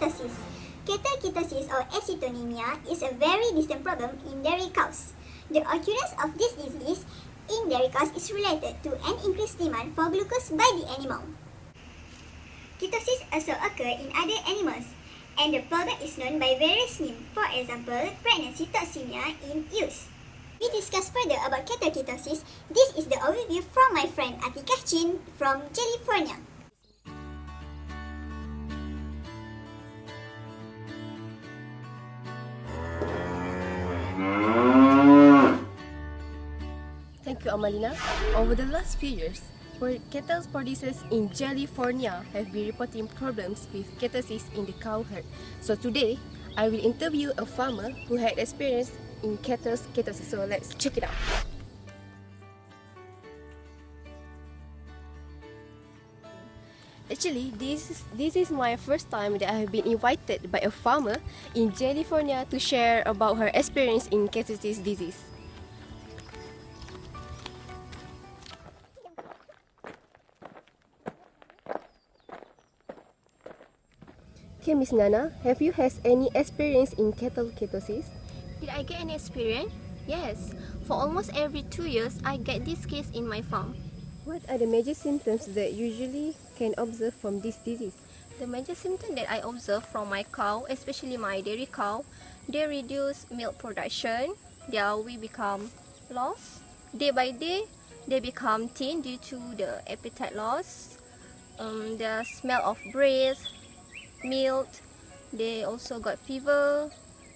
ketosis. Ketosis or acetonemia is a very distant problem in dairy cows. The occurrence of this disease in dairy cows is related to an increased demand for glucose by the animal. Ketosis also occurs in other animals, and the problem is known by various names, for example, pregnancy toxemia in ewes. We discuss further about ketosis. This is the overview from my friend Atika Chin from California. Thank you, Amalina. Over the last few years, cattle producers in California have been reporting problems with ketosis in the cow herd. So today, I will interview a farmer who had experience in ketosis. So let's check it out. Actually, this is my first time that I have been invited by a farmer in California to share about her experience in ketosis disease. Okay, Miss Nana, have you had any experience in cattle ketosis? Did I get any experience? Yes. For almost every 2 years, I get this case in my farm. What are the major symptoms that usually can observe from this disease? The major symptom that I observe from my cow, especially my dairy cow, they reduce milk production, their weight become lost. Day by day, they become thin due to the appetite loss, the smell of breast, milk, they also got fever,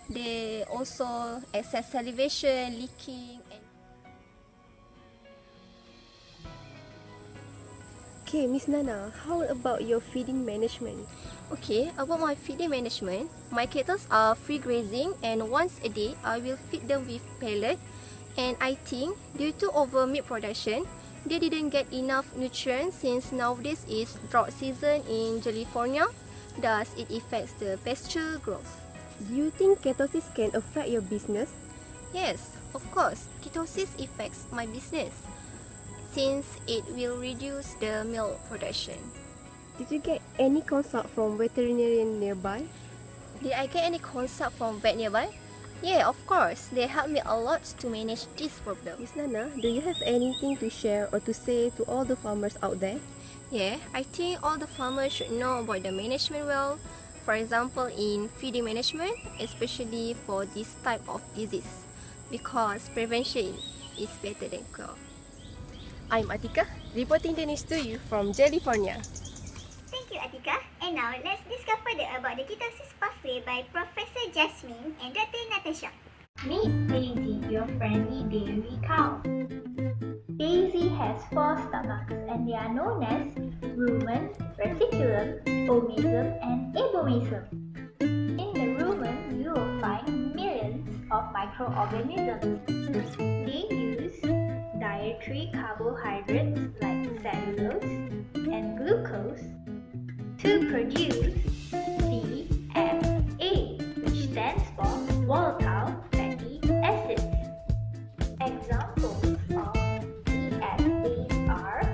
they also excess salivation, leaking. Okay, Miss Nana, how about your feeding management? Okay, about my feeding management, my cattle are free grazing and once a day I will feed them with pellet, and I think due to over meat production, they didn't get enough nutrients since nowadays is drought season in California. Thus, it affects the pasture growth. Do you think ketosis can affect your business? Yes, of course, ketosis affects my business since it will reduce the milk production. Did you get any consult from veterinarian nearby? Did I get any consult from vet nearby? Yeah, of course. They help me a lot to manage this problem. Miss Nana, do you have anything to share or to say to all the farmers out there? Yeah, I think all the farmers should know about the management well. For example, in feeding management, especially for this type of disease, because prevention is better than cure. I'm Atika, reporting the news to you from California. Thank you, Atika. And now, let's discuss further about the ketosis pathway by Professor Jasmine and Dr. Natasha. Meet Daisy, your friendly dairy cow. Daisy has 4 stomachs and they are known as rumen, reticulum, omasum and abomasum. In the rumen, you will find millions of microorganisms. They use dietary carbohydrates like cellulose and glucose to produce VFA, which stands for volatile fatty acids. Examples of VFAs are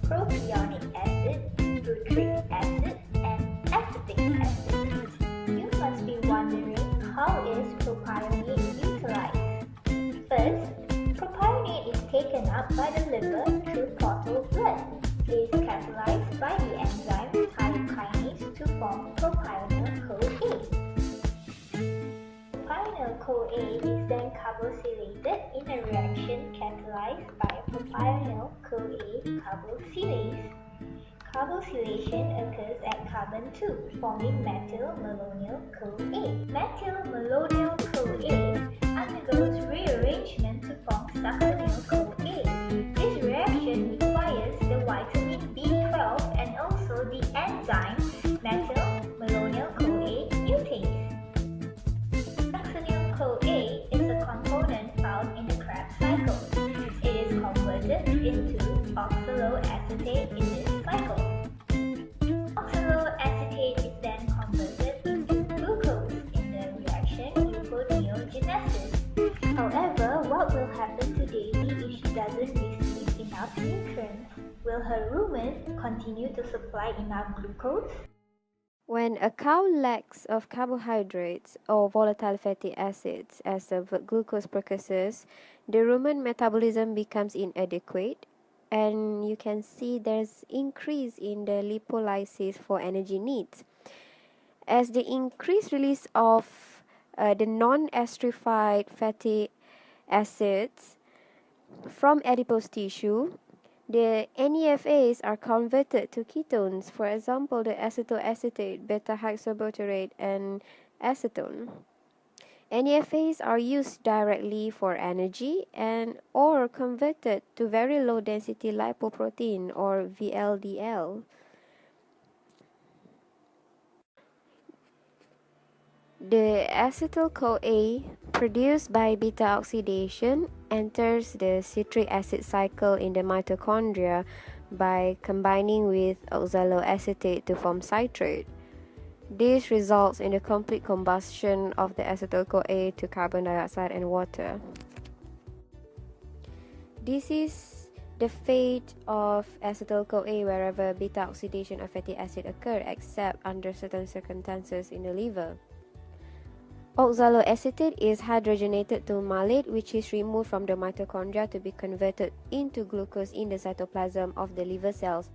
propionic acid, butyric acid, and acetic acid. You must be wondering, how is propionate utilized? First, propionate is taken up by the liver through portal blood. It is catalyzed by the enzyme thiokinase to form propionyl-CoA. Propionyl-CoA is then carboxylated in a reaction catalyzed by propionyl-CoA carboxylase. Carboxylation occurs at carbon 2, forming methyl-malonyl-CoA. Methyl-malonyl-CoA undergoes rearrangement to form succinyl-CoA. This reaction requires the vitamin B12 and also the enzyme methyl-malonyl-CoA mutase. Succinyl-CoA is a component found in the Krebs cycle. It is converted into oxaloacetate in this cycle. Oxaloacetate is then converted into glucose in the reaction gluconeogenesis. However, what will happen to Daisy if she doesn't receive enough nutrients? Will her rumen continue to supply enough glucose? When a cow lacks of carbohydrates or volatile fatty acids as the glucose precursors, the rumen metabolism becomes inadequate, and you can see there's increase in the lipolysis for energy needs. As the increased release of the non-esterified fatty acids from adipose tissue, the NEFAs are converted to ketones, for example, the acetoacetate, beta-hydroxybutyrate, and acetone. NEFAs are used directly for energy and or converted to very low density lipoprotein or VLDL. The acetyl-CoA produced by beta oxidation enters the citric acid cycle in the mitochondria by combining with oxaloacetate to form citrate. This results in the complete combustion of the acetyl-CoA to carbon dioxide and water. This is the fate of acetyl-CoA wherever beta oxidation of fatty acid occur, except under certain circumstances in the liver. Oxaloacetate is hydrogenated to malate, which is removed from the mitochondria to be converted into glucose in the cytoplasm of the liver cells.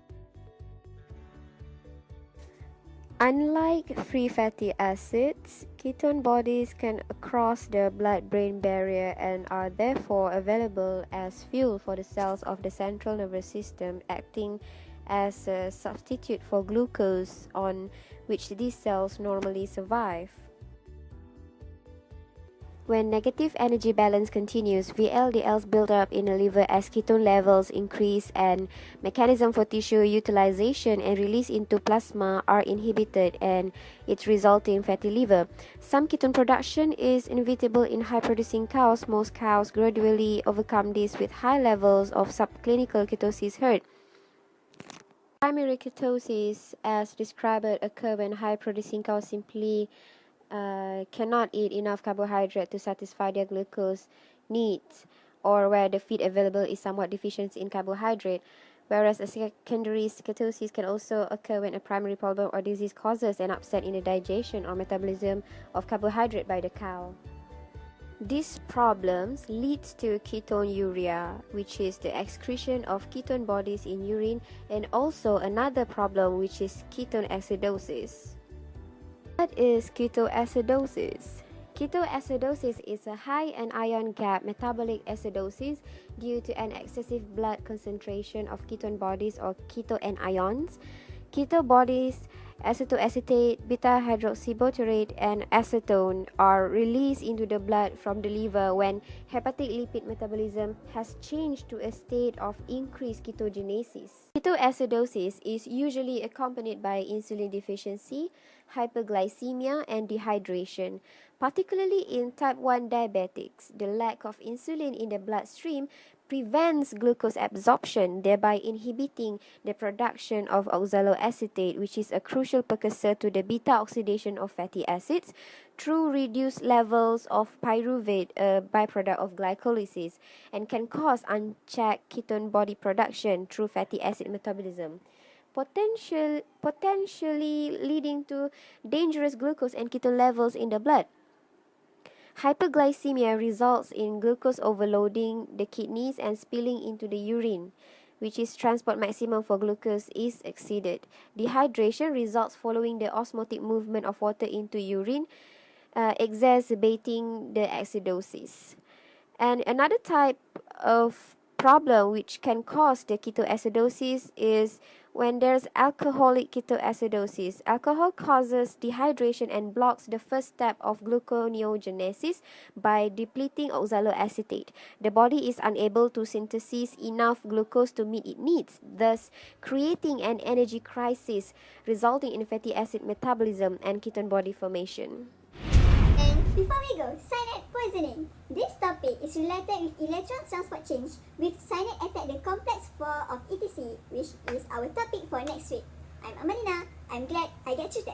Unlike free fatty acids, ketone bodies can cross the blood-brain barrier and are therefore available as fuel for the cells of the central nervous system, acting as a substitute for glucose on which these cells normally survive. When negative energy balance continues, VLDLs build up in the liver as ketone levels increase and mechanism for tissue utilization and release into plasma are inhibited and it's resulting fatty liver. Some ketone production is inevitable in high-producing cows. Most cows gradually overcome this with high levels of subclinical ketosis herd. Primary ketosis, as described, occur when high-producing cows simply cannot eat enough carbohydrate to satisfy their glucose needs, or where the feed available is somewhat deficient in carbohydrate, whereas a secondary ketosis can also occur when a primary problem or disease causes an upset in the digestion or metabolism of carbohydrate by the cow. These problems leads to ketonuria, which is the excretion of ketone bodies in urine, and also another problem, which is ketone acidosis. What is ketoacidosis? Ketoacidosis is a high anion gap metabolic acidosis due to an excessive blood concentration of ketone bodies or ketoanions. Keto bodies, acetoacetate, beta-hydroxybutyrate, and acetone are released into the blood from the liver when hepatic lipid metabolism has changed to a state of increased ketogenesis. Ketoacidosis is usually accompanied by insulin deficiency, hyperglycemia, and dehydration. Particularly in type 1 diabetics, the lack of insulin in the bloodstream prevents glucose absorption, thereby inhibiting the production of oxaloacetate, which is a crucial precursor to the beta oxidation of fatty acids, through reduced levels of pyruvate, a byproduct of glycolysis, and can cause unchecked ketone body production through fatty acid metabolism, potentially leading to dangerous glucose and ketone levels in the blood. Hyperglycemia results in glucose overloading the kidneys and spilling into the urine, which is transport maximum for glucose is exceeded. Dehydration results following the osmotic movement of water into urine, exacerbating the acidosis. And another type of problem which can cause the ketoacidosis is when there's alcoholic ketoacidosis. Alcohol causes dehydration and blocks the first step of gluconeogenesis by depleting oxaloacetate. The body is unable to synthesize enough glucose to meet its needs, thus creating an energy crisis, resulting in fatty acid metabolism and ketone body formation. And before we go, cyanide poisoning. This topic is related with electron transport change with cyanide attack the complex 4 of ETC, which is our topic for next week. I'm Amalina. I'm glad I get treated.